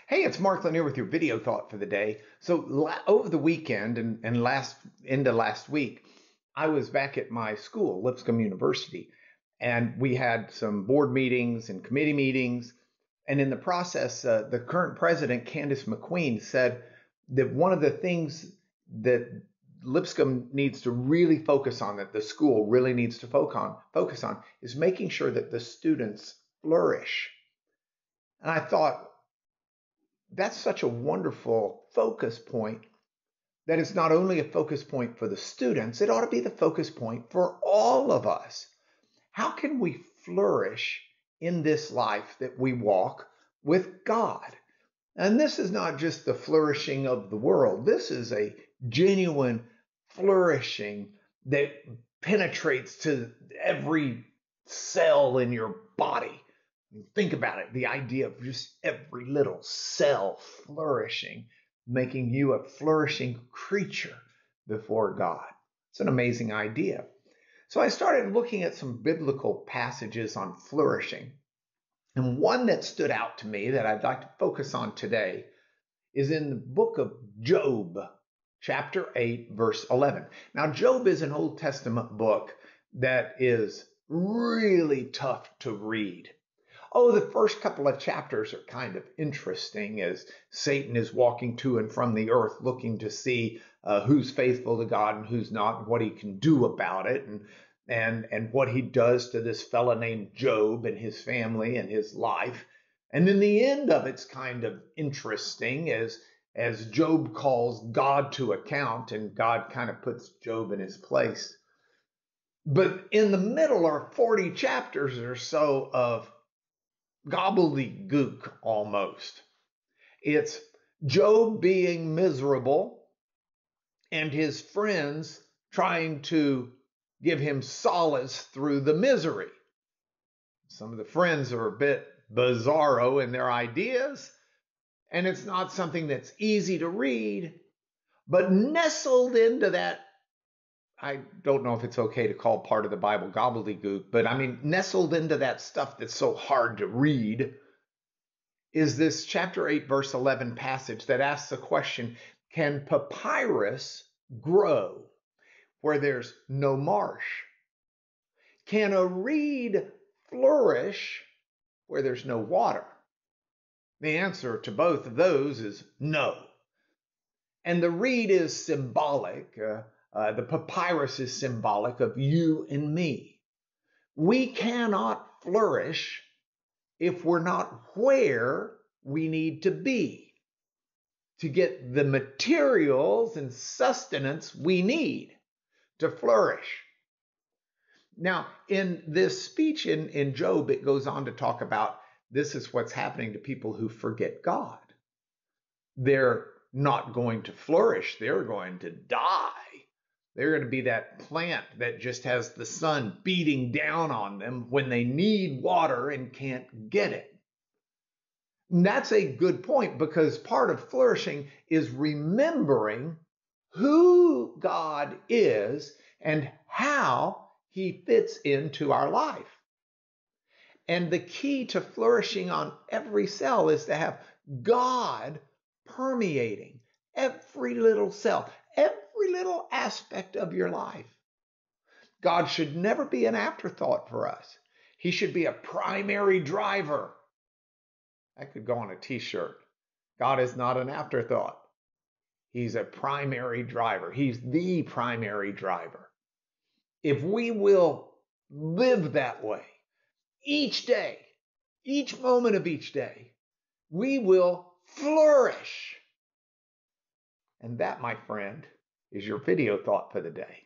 Hey, it's Mark Lanier with your video thought for the day. So over the weekend and into last week, I was back at my school, Lipscomb University, and we had some board meetings and committee meetings. And in the process, the current president, Candace McQueen, said that one of the things that Lipscomb needs to really focus on, that the school really needs to focus on, is making sure that the students flourish. And I thought, that's such a wonderful focus point that it's not only a focus point for the students, it ought to be the focus point for all of us. How can we flourish in this life that we walk with God? And this is not just the flourishing of the world. This is a genuine flourishing that penetrates to every cell in your body. Think about it, the idea of just every little cell flourishing, making you a flourishing creature before God. It's an amazing idea. So I started looking at some biblical passages on flourishing. And one that stood out to me that I'd like to focus on today is in the book of Job, chapter 8, verse 11. Now, Job is an Old Testament book that is really tough to read. Oh, the first couple of chapters are kind of interesting as Satan is walking to and from the earth looking to see who's faithful to God and who's not, and what he can do about it, and what he does to this fella named Job and his family and his life. And then the end of it's kind of interesting as Job calls God to account and God kind of puts Job in his place. But in the middle are 40 chapters or so of gobbledygook almost. It's Job being miserable and his friends trying to give him solace through the misery. Some of the friends are a bit bizarro in their ideas, and it's not something that's easy to read, but nestled into that, I don't know if it's okay to call part of the Bible gobbledygook, but I mean, nestled into that stuff that's so hard to read is this chapter 8, verse 11 passage that asks the question, can papyrus grow where there's no marsh? Can a reed flourish where there's no water? The answer to both of those is no. And the reed is symbolic. The papyrus is symbolic of you and me. We cannot flourish if we're not where we need to be to get the materials and sustenance we need to flourish. Now, in this speech in Job, it goes on to talk about this is what's happening to people who forget God. They're not going to flourish. They're going to die. They're going to be that plant that just has the sun beating down on them when they need water and can't get it. And that's a good point, because part of flourishing is remembering who God is and how he fits into our life. And the key to flourishing on every cell is to have God permeating every little cell, every little aspect of your life. God should never be an afterthought for us. He should be a primary driver. That could go on a t-shirt. God is not an afterthought. He's a primary driver. He's the primary driver. If we will live that way each day, each moment of each day, we will flourish. And that, my friend, is your video thought for the day.